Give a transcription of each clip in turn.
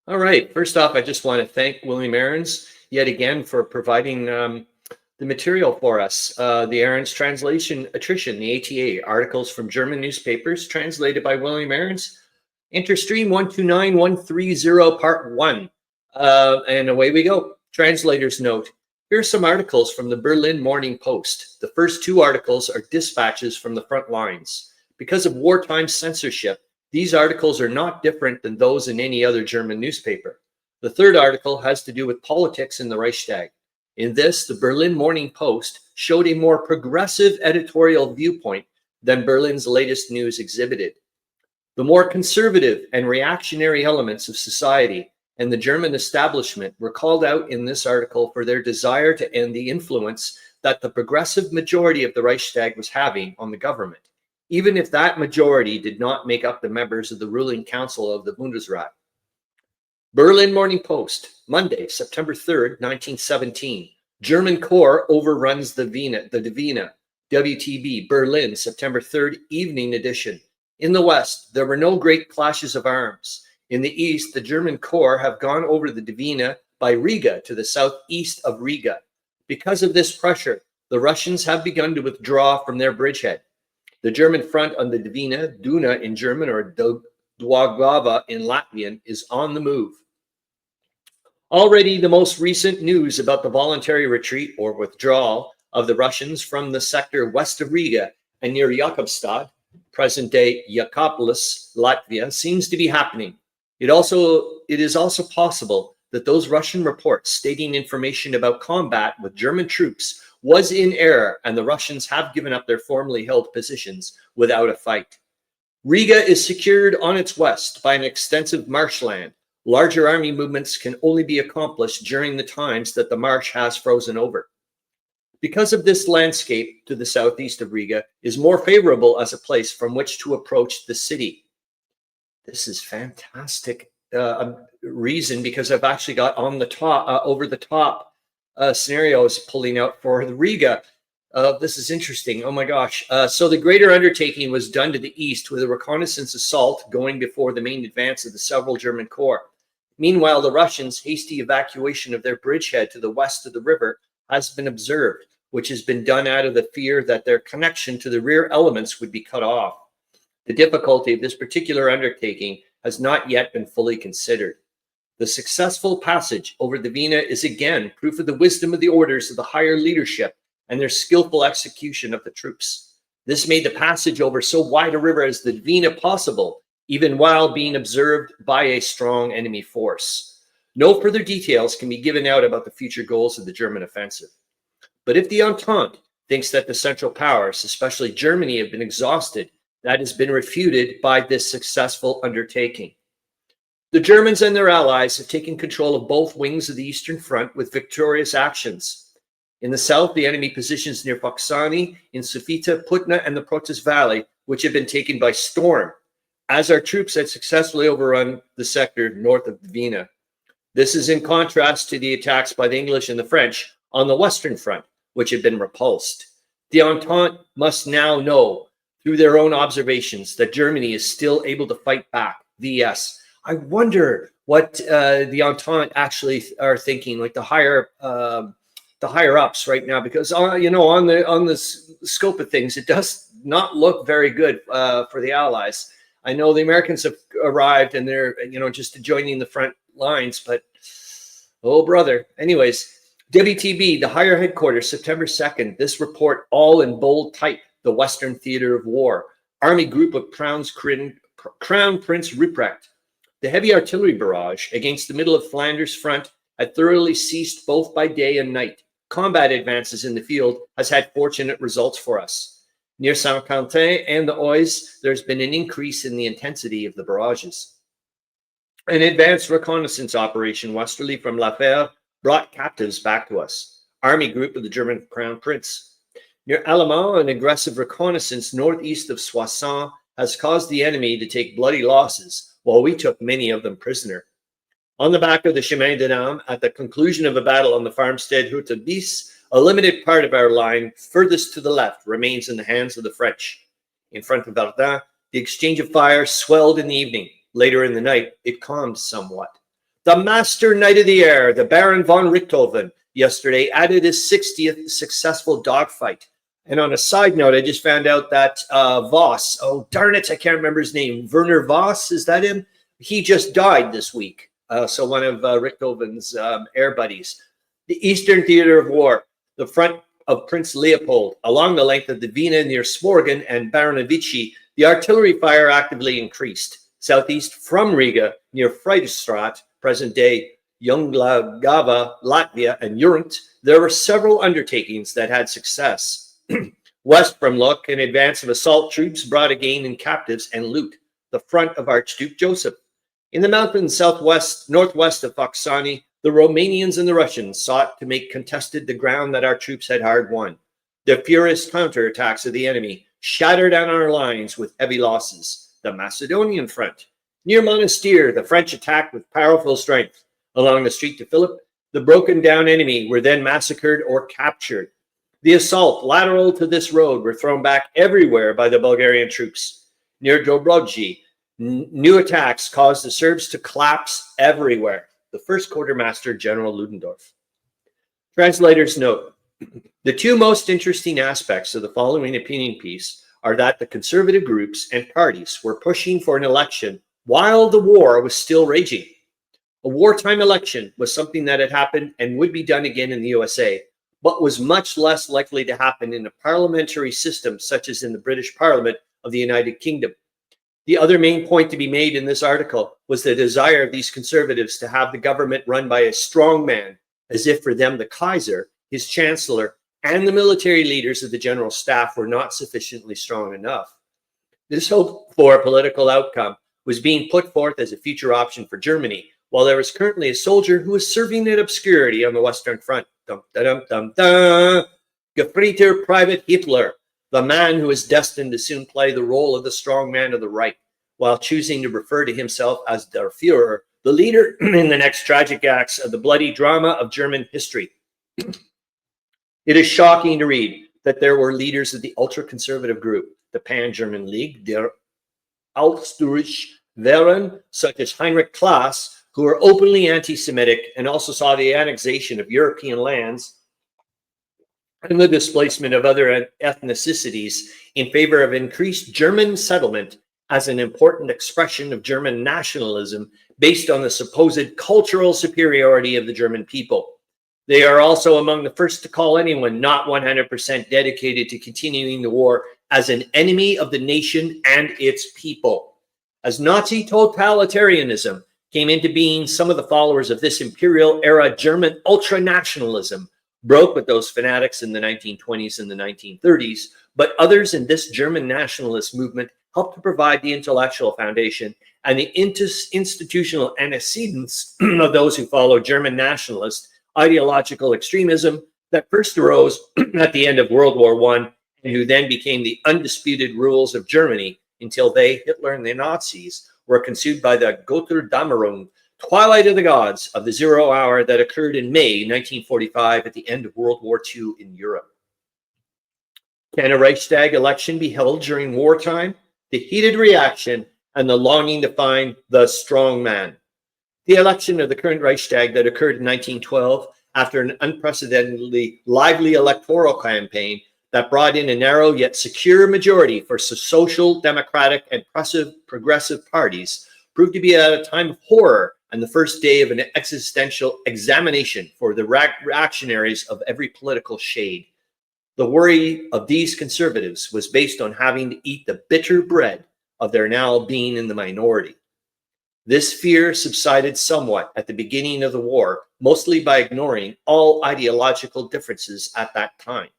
All right. First off, I just want to thank William Arends yet again for providing the material for us. The Arends translation attrition, the ATA, articles from German newspapers translated by William Arends. InterStream 129130, part 1. And away we go. Translator's note. Here are some articles from the Berlin Morning Post. The first two articles are dispatches from the front lines. Because of wartime censorship, these articles are not different than those in any other German newspaper. The third article has to do with politics in the Reichstag. In this, the Berlin Morning Post showed a more progressive editorial viewpoint than Berlin's latest news exhibited. The more conservative and reactionary elements of society and the German establishment were called out in this article for their desire to end the influence that the progressive majority of the Reichstag was having on the government, even if that majority did not make up the members of the ruling council of the Bundesrat. Berlin Morning Post, Monday, September 3rd, 1917. German Corps overruns the Divina. WTB, Berlin, September 3rd, evening edition. In the West, there were no great clashes of arms. In the East, the German Corps have gone over the Divina by Riga to the southeast of Riga. Because of this pressure, the Russians have begun to withdraw from their bridgehead. The German front on the Divina, Duna in German or Daugava in Latvian, is on the move. Already the most recent news about the voluntary retreat or withdrawal of the Russians from the sector west of Riga and near Jakobstad, present-day Jakopolis, Latvia, seems to be happening. It is also possible that those Russian reports stating information about combat with German troops was in error, and the Russians have given up their formerly held positions without a fight. Riga is secured on its west by an extensive marshland. Larger army movements can only be accomplished during the times that the marsh has frozen over. Because of this, landscape to the southeast of Riga is more favorable as a place from which to approach the city. This is fantastic reason, because I've actually got on the top, over the top scenarios pulling out for the Riga. This is interesting. Oh my gosh. So the greater undertaking was done to the east with a reconnaissance assault going before the main advance of the several German corps. Meanwhile, the Russians' hasty evacuation of their bridgehead to the west of the river has been observed, which has been done out of the fear that their connection to the rear elements would be cut off. The difficulty of this particular undertaking has not yet been fully considered. The successful passage over the Vina is again proof of the wisdom of the orders of the higher leadership and their skillful execution of the troops. This made the passage over so wide a river as the Vina possible, even while being observed by a strong enemy force. No further details can be given out about the future goals of the German offensive. But if the Entente thinks that the Central Powers, especially Germany, have been exhausted, that has been refuted by this successful undertaking. The Germans and their allies have taken control of both wings of the Eastern Front with victorious actions. In the south, the enemy positions near Foksani, in Sufita, Putna, and the Protas Valley, which have been taken by storm, as our troops had successfully overrun the sector north of the Vina. This is in contrast to the attacks by the English and the French on the Western Front, which had been repulsed. The Entente must now know, through their own observations, that Germany is still able to fight back. VS. I wonder what the Entente actually are thinking, like the higher ups right now, because on the scope of things, it does not look very good for the Allies. I know the Americans have arrived and they're just joining the front lines, but oh brother. Anyways, WTB, the higher headquarters, September 2nd. This report all in bold type. The Western Theater of War, Army Group of Crown Prince Ruprecht. The heavy artillery barrage against the middle of Flanders front had thoroughly ceased both by day and night. Combat advances in the field has had fortunate results for us. Near Saint-Quentin and the Oise, there's been an increase in the intensity of the barrages. An advanced reconnaissance operation westerly from La Fère brought captives back to us. Army Group of the German Crown Prince. Near Allemand, an aggressive reconnaissance northeast of Soissons has caused the enemy to take bloody losses, while we took many of them prisoner. On the back of the Chemin des Dames, at the conclusion of a battle on the farmstead Hurtebis, a limited part of our line furthest to the left remains in the hands of the French. In front of Verdun, the exchange of fire swelled in the evening. Later in the night, it calmed somewhat. The Master Knight of the Air, the Baron von Richthofen, yesterday added his 60th successful dogfight. And on a side note, I just found out that Voss, oh darn it, I can't remember his name. Werner Voss, is that him? He just died this week. So one of Richthofen's air buddies. The Eastern Theater of War, the front of Prince Leopold, along the length of the Vina near Smorgon and Baronovici, the artillery fire actively increased. Southeast from Riga, near Freistadt, present-day Jelgava, Latvia, and Urant, there were several undertakings that had success. West from Luck, an advance of assault troops brought again in captives and loot, the front of Archduke Joseph. In the mountains northwest of Foxani, the Romanians and the Russians sought to make contested the ground that our troops had hard won. The furious counterattacks of the enemy shattered down our lines with heavy losses. The Macedonian front. Near Monastir, the French attacked with powerful strength. Along the street to Philip, the broken down enemy were then massacred or captured. The assault lateral to this road were thrown back everywhere by the Bulgarian troops. Near Dobroji, new attacks caused the Serbs to collapse everywhere. The first quartermaster, General Ludendorff. Translator's note. The two most interesting aspects of the following opinion piece are that the conservative groups and parties were pushing for an election while the war was still raging. A wartime election was something that had happened and would be done again in the USA, but was much less likely to happen in a parliamentary system such as in the British Parliament of the United Kingdom. The other main point to be made in this article was the desire of these conservatives to have the government run by a strong man, as if for them the Kaiser, his chancellor, and the military leaders of the general staff were not sufficiently strong enough. This hope for a political outcome was being put forth as a future option for Germany, while there was currently a soldier who was serving in obscurity on the Western Front. Gefreiter Private Hitler, the man who is destined to soon play the role of the strong man of the right, while choosing to refer to himself as Der Führer, the leader in the next tragic acts of the bloody drama of German history. It is shocking to read that there were leaders of the ultra-conservative group, the Pan-German League, der Ausdruck Wehren, such as Heinrich Klaas, who were openly anti-Semitic and also saw the annexation of European lands and the displacement of other ethnicities in favor of increased German settlement as an important expression of German nationalism based on the supposed cultural superiority of the German people. They are also among the first to call anyone not 100% dedicated to continuing the war as an enemy of the nation and its people. As Nazi totalitarianism came into being, some of the followers of this imperial era German ultranationalism broke with those fanatics in the 1920s and the 1930s, but others in this German nationalist movement helped to provide the intellectual foundation and the institutional antecedents of those who followed German nationalist ideological extremism that first arose at the end of World War I and who then became the undisputed rulers of Germany until they, Hitler and the Nazis, were consumed by the Götterdämmerung, twilight of the gods of the 0 hour that occurred in May 1945 at the end of World War II in Europe. Can a Reichstag election be held during wartime? The heated reaction and the longing to find the strong man. The election of the current Reichstag that occurred in 1912 after an unprecedentedly lively electoral campaign that brought in a narrow yet secure majority for social, democratic, and progressive parties proved to be at a time of horror and the first day of an existential examination for the reactionaries of every political shade. The worry of these conservatives was based on having to eat the bitter bread of their now being in the minority. This fear subsided somewhat at the beginning of the war, mostly by ignoring all ideological differences at that time.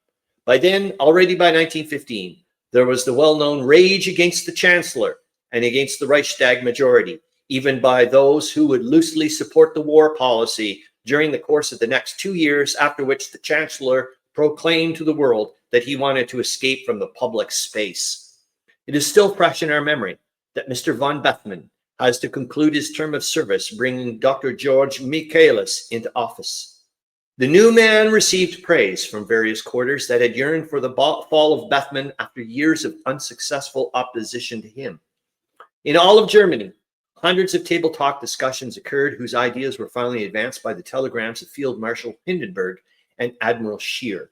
By then, already by 1915, there was the well-known rage against the Chancellor and against the Reichstag majority, even by those who would loosely support the war policy during the course of the next 2 years, after which the Chancellor proclaimed to the world that he wanted to escape from the public space. It is still fresh in our memory that Mr. von Bethmann has to conclude his term of service, bringing Dr. George Michaelis into office. The new man received praise from various quarters that had yearned for the fall of Bethmann after years of unsuccessful opposition to him. In all of Germany, Hundreds of table talk discussions occurred whose ideas were finally advanced by the telegrams of Field Marshal Hindenburg and Admiral Scheer.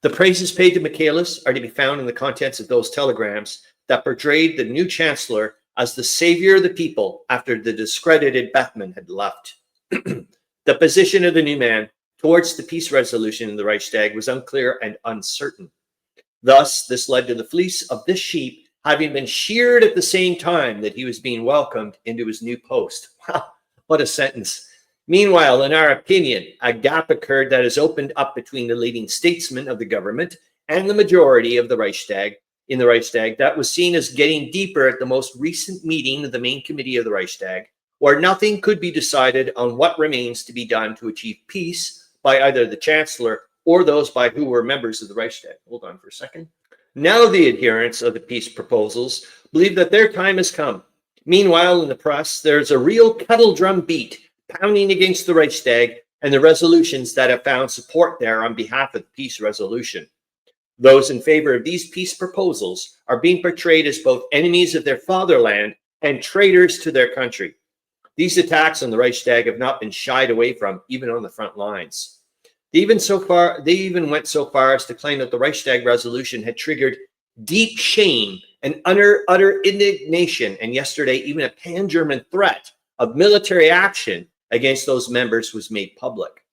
The praises paid to Michaelis are to be found in the contents of those telegrams that portrayed the new chancellor as the savior of the people after the discredited Bethmann had left. The position of the new man towards the peace resolution in the Reichstag was unclear and uncertain. Thus, this led to the fleece of this sheep having been sheared at the same time that he was being welcomed into his new post. Wow, what a sentence. Meanwhile, in our opinion, a gap occurred that has opened up between the leading statesmen of the government and the majority of the Reichstag that was seen as getting deeper at the most recent meeting of the main committee of the Reichstag, where nothing could be decided on what remains to be done to achieve peace by either the chancellor or those by who were members of the Reichstag. Hold on for a second. Now the adherents of the peace proposals believe that their time has come. Meanwhile, in the press, there's a real kettle drum beat pounding against the Reichstag and the resolutions that have found support there on behalf of the peace resolution. Those in favor of these peace proposals are being portrayed as both enemies of their fatherland and traitors to their country. These attacks on the Reichstag have not been shied away from, even on the front lines. They even went so far as to claim that the Reichstag resolution had triggered deep shame and utter indignation, and yesterday even a pan-German threat of military action against those members was made public.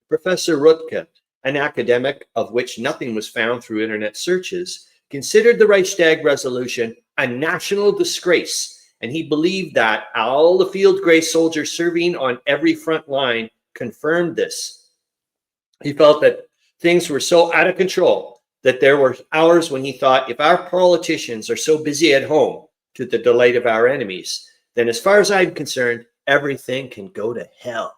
Professor Rutke, an academic of which nothing was found through internet searches, considered the Reichstag resolution a national disgrace, and he believed that all the field gray soldiers serving on every front line confirmed this. He felt that things were so out of control that there were hours when he thought, if our politicians are so busy at home to the delight of our enemies, then as far as I'm concerned, everything can go to hell.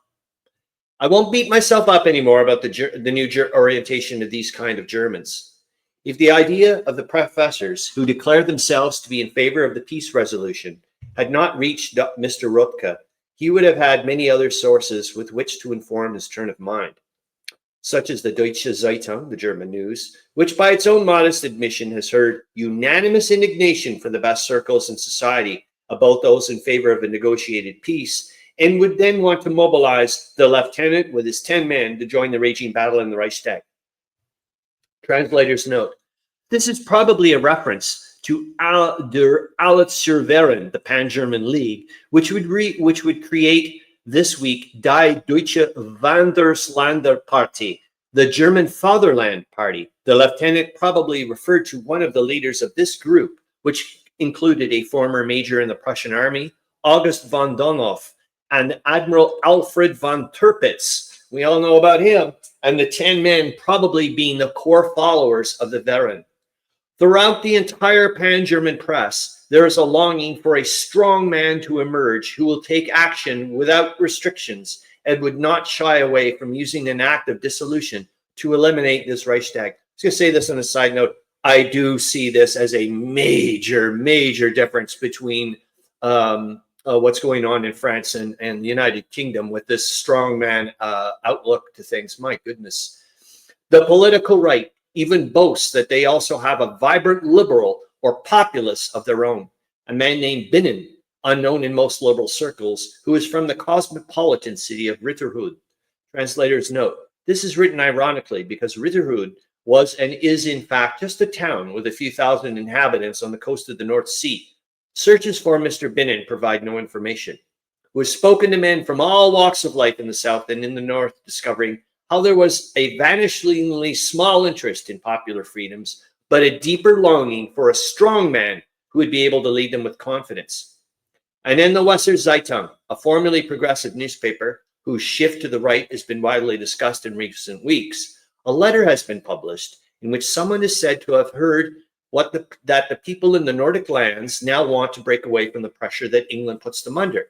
I won't beat myself up anymore about the new orientation of these kind of Germans. If the idea of the professors who declared themselves to be in favor of the peace resolution had not reached Mr. Rupke, he would have had many other sources with which to inform his turn of mind, such as the Deutsche Zeitung, the German news, which by its own modest admission has heard unanimous indignation from the best circles in society about those in favor of a negotiated peace, and would then want to mobilize the lieutenant with his 10 men to join the raging battle in the Reichstag. Translator's note: this is probably a reference to der Allzerverein, the Pan-German League, which would create this week Die Deutsche Wanderlanderpartie, the German Fatherland Party. The lieutenant probably referred to one of the leaders of this group, which included a former major in the Prussian army, August von Donhoff, and Admiral Alfred von Tirpitz. We all know about him, and the 10 men probably being the core followers of the Verein. Throughout the entire pan-German press, there is a longing for a strong man to emerge who will take action without restrictions and would not shy away from using an act of dissolution to eliminate this Reichstag. I was going to say this on a side note. I do see this as a major difference between what's going on in France and the United Kingdom with this strongman outlook to things. My goodness. The political right even boasts that they also have a vibrant liberal or populist of their own. A man named Binnen, unknown in most liberal circles, who is from the cosmopolitan city of Ritterhut. Translator's note: this is written ironically because Ritterhut was and is in fact just a town with a few thousand inhabitants on the coast of the North Sea. Searches for Mr. Binnen provide no information. Who has spoken to men from all walks of life in the South and in the North, discovering how there was a vanishingly small interest in popular freedoms, but a deeper longing for a strong man who would be able to lead them with confidence. And in the Weser Zeitung, a formerly progressive newspaper whose shift to the right has been widely discussed in recent weeks, a letter has been published in which someone is said to have heard that the people in the Nordic lands now want to break away from the pressure that England puts them under,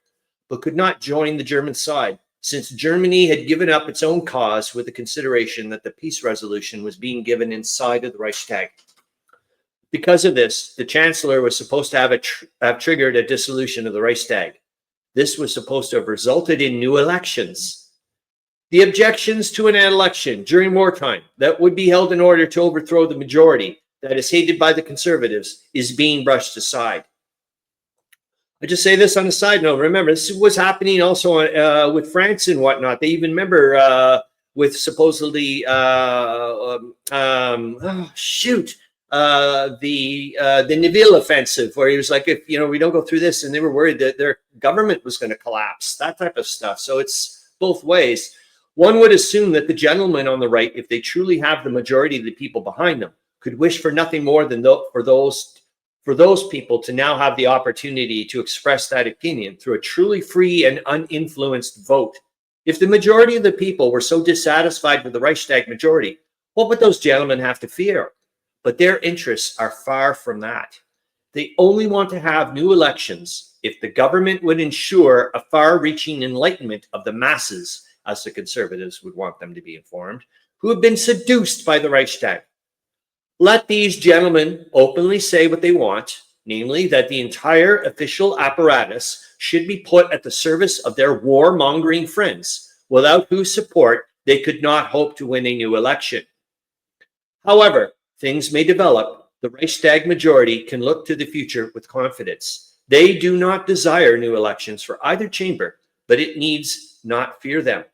but could not join the German side, since Germany had given up its own cause with the consideration that the peace resolution was being given inside of the Reichstag. Because of this, the Chancellor was supposed to have triggered a dissolution of the Reichstag. This was supposed to have resulted in new elections. The objections to an election during wartime that would be held in order to overthrow the majority that is hated by the conservatives is being brushed aside. I just say this on a side note. Remember, this was happening also with France and whatnot. They even remember with supposedly the Nivelle offensive, where he was like, if we don't go through this, and they were worried that their government was going to collapse, that type of stuff. So it's both ways. One would assume that the gentlemen on the right, if they truly have the majority of the people behind them, could wish for nothing more than for those people to now have the opportunity to express that opinion through a truly free and uninfluenced vote. If the majority of the people were so dissatisfied with the Reichstag majority, what would those gentlemen have to fear? But their interests are far from that. They only want to have new elections if the government would ensure a far-reaching enlightenment of the masses, as the conservatives would want them to be informed, who have been seduced by the Reichstag. Let these gentlemen openly say what they want, namely that the entire official apparatus should be put at the service of their warmongering friends, without whose support they could not hope to win a new election. However, things may develop. The Reichstag majority can look to the future with confidence. They do not desire new elections for either chamber, but it needs not fear them.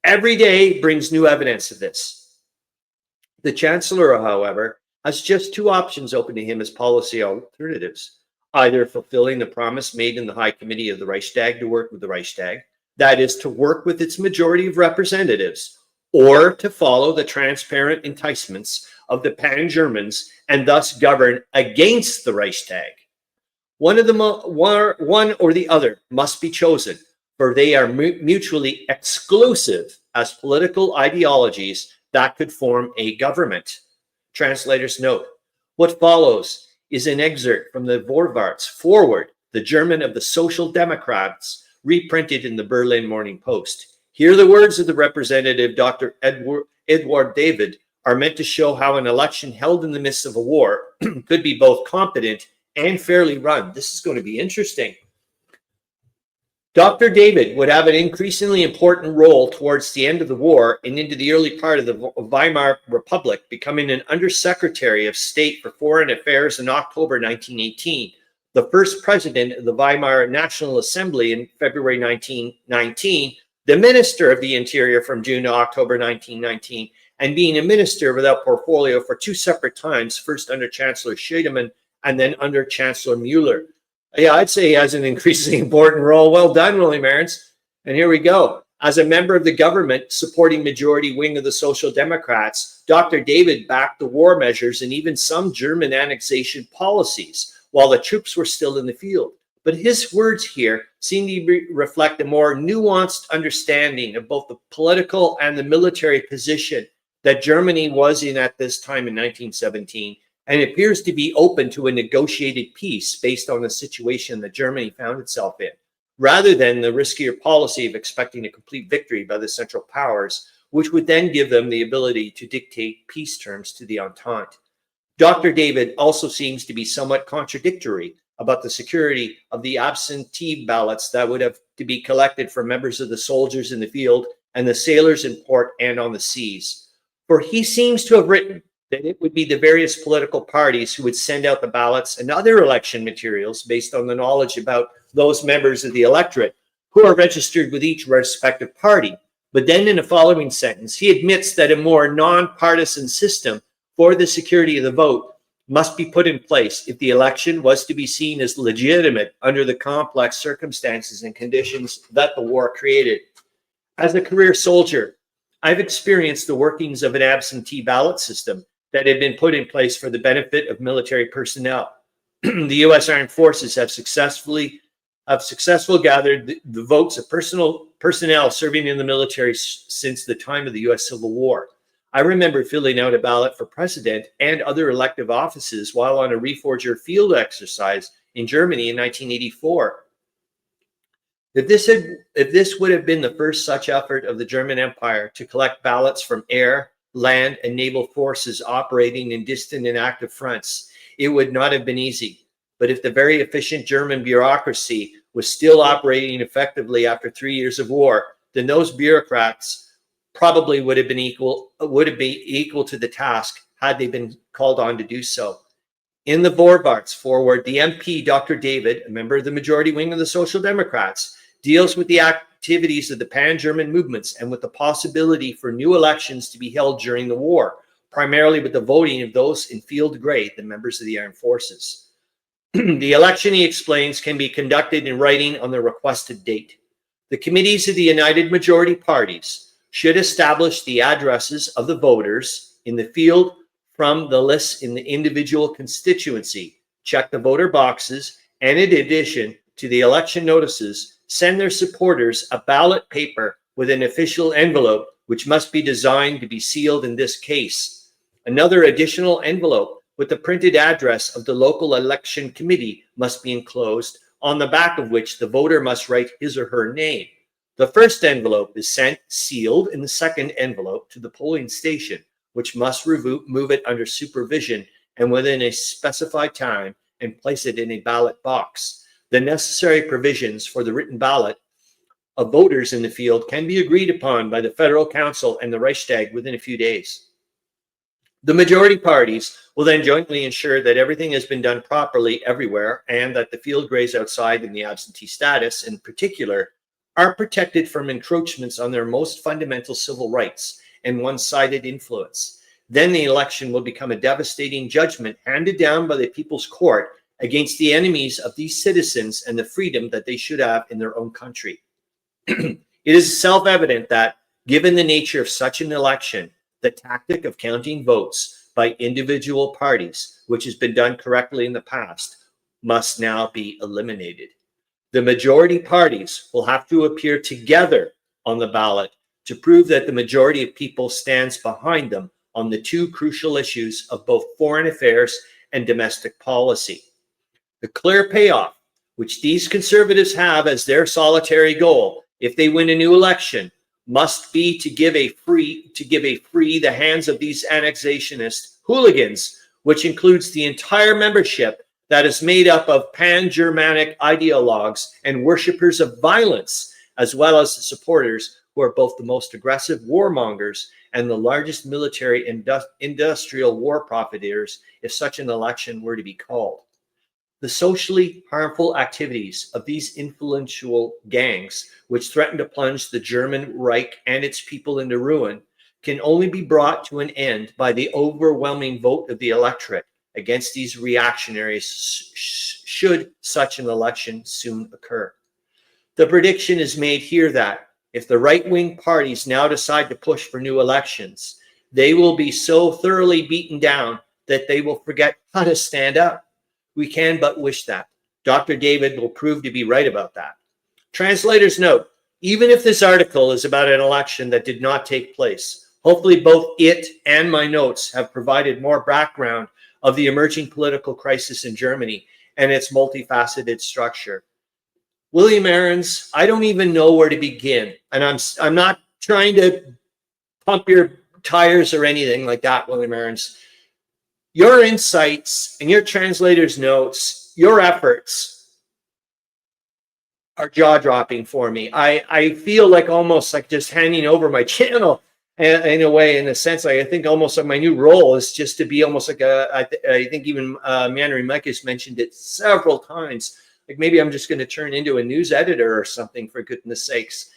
Every day brings new evidence of this. The Chancellor, however, has just two options open to him as policy alternatives: either fulfilling the promise made in the High Committee of the Reichstag to work with the Reichstag, that is, to work with its majority of representatives, or to follow the transparent enticements of the Pan-Germans and thus govern against the Reichstag. One or the other must be chosen, for they are mutually exclusive as political ideologies that could form a government. Translator's note: what follows is an excerpt from the Vorwärts, Forward, the German of the Social Democrats, reprinted in the Berlin Morning Post. Here the words of the representative, Dr. Edward David, are meant to show how an election held in the midst of a war could be both competent and fairly run. This is going to be interesting. Dr. David would have an increasingly important role towards the end of the war and into the early part of the Weimar Republic, becoming an Undersecretary of State for Foreign Affairs in October 1918, the first president of the Weimar National Assembly in February 1919, the Minister of the Interior from June to October 1919, and being a minister without portfolio for two separate times, first under Chancellor Schiedemann and then under Chancellor Mueller. Yeah, I'd say he has an increasingly important role. Well done, William Arends. And here we go. As a member of the government supporting majority wing of the Social Democrats, Dr. David backed the war measures and even some German annexation policies while the troops were still in the field. But his words here seem to reflect a more nuanced understanding of both the political and the military position that Germany was in at this time in 1917, and appears to be open to a negotiated peace based on the situation that Germany found itself in, rather than the riskier policy of expecting a complete victory by the Central Powers, which would then give them the ability to dictate peace terms to the Entente. Dr. David also seems to be somewhat contradictory about the security of the absentee ballots that would have to be collected from members of the soldiers in the field and the sailors in port and on the seas. For he seems to have written that it would be the various political parties who would send out the ballots and other election materials based on the knowledge about those members of the electorate who are registered with each respective party. But then in the following sentence, he admits that a more non-partisan system for the security of the vote must be put in place if the election was to be seen as legitimate under the complex circumstances and conditions that the war created. As a career soldier, I've experienced the workings of an absentee ballot system that had been put in place for the benefit of military personnel. The U.S. Armed Forces have successfully gathered the votes of personnel serving in the military since the time of the U.S. Civil War. I remember filling out a ballot for president and other elective offices while on a Reforger field exercise in Germany in 1984. If this would have been the first such effort of the German Empire to collect ballots from air, land, and naval forces operating in distant and active fronts, it would not have been easy. But if the very efficient German bureaucracy was still operating effectively after 3 years of war, then those bureaucrats probably would be equal to the task had they been called on to do so. In the Vorvarts forward, the MP, Dr. David, a member of the majority wing of the Social Democrats, deals with the activities of the pan-German movements and with the possibility for new elections to be held during the war, primarily with the voting of those in field grade, the members of the armed forces. The election, he explains, can be conducted in writing on the requested date. The committees of the United Majority Parties should establish the addresses of the voters in the field from the lists in the individual constituency, check the voter boxes, and in addition to the election notices, send their supporters a ballot paper with an official envelope, which must be designed to be sealed in this case. Another additional envelope with the printed address of the local election committee must be enclosed, on the back of which the voter must write his or her name. The first envelope is sent sealed in the second envelope to the polling station, which must move it under supervision and within a specified time and place it in a ballot box. The necessary provisions for the written ballot of voters in the field can be agreed upon by the Federal Council and the Reichstag within a few days. The majority parties will then jointly ensure that everything has been done properly everywhere and that the field grays outside in the absentee status in particular are protected from encroachments on their most fundamental civil rights and one-sided influence. Then the election will become a devastating judgment handed down by the People's Court against the enemies of these citizens and the freedom that they should have in their own country. It is self-evident that, given the nature of such an election, the tactic of counting votes by individual parties, which has been done correctly in the past, must now be eliminated. The majority parties will have to appear together on the ballot to prove that the majority of people stands behind them on the two crucial issues of both foreign affairs and domestic policy. The clear payoff, which these conservatives have as their solitary goal, if they win a new election, must be to give a free the hands of these annexationist hooligans, which includes the entire membership that is made up of pan-Germanic ideologues and worshippers of violence, as well as the supporters who are both the most aggressive warmongers and the largest military industrial war profiteers if such an election were to be called. The socially harmful activities of these influential gangs, which threaten to plunge the German Reich and its people into ruin, can only be brought to an end by the overwhelming vote of the electorate against these reactionaries should such an election soon occur. The prediction is made here that if the right-wing parties now decide to push for new elections, they will be so thoroughly beaten down that they will forget how to stand up. We can but wish that. Dr. David will prove to be right about that. Translators note, even if this article is about an election that did not take place, hopefully both it and my notes have provided more background of the emerging political crisis in Germany and its multifaceted structure. William Arends, I don't even know where to begin. And I'm not trying to pump your tires or anything like that, William Arends. Your insights and your translators' notes, your efforts are jaw-dropping for me. I feel like almost like just handing over my channel in a way, in a sense. Like I think almost like my new role is just to be almost like I think even Mandarin Mike has mentioned it several times. Like maybe I'm just going to turn into a news editor or something, for goodness sakes.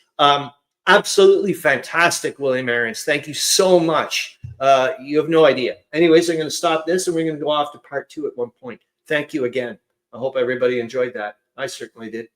Absolutely fantastic, William Arends. Thank you so much. You have no idea. Anyways, I'm going to stop this and we're going to go off to part 2 at one point. Thank you again. I hope everybody enjoyed that. I certainly did.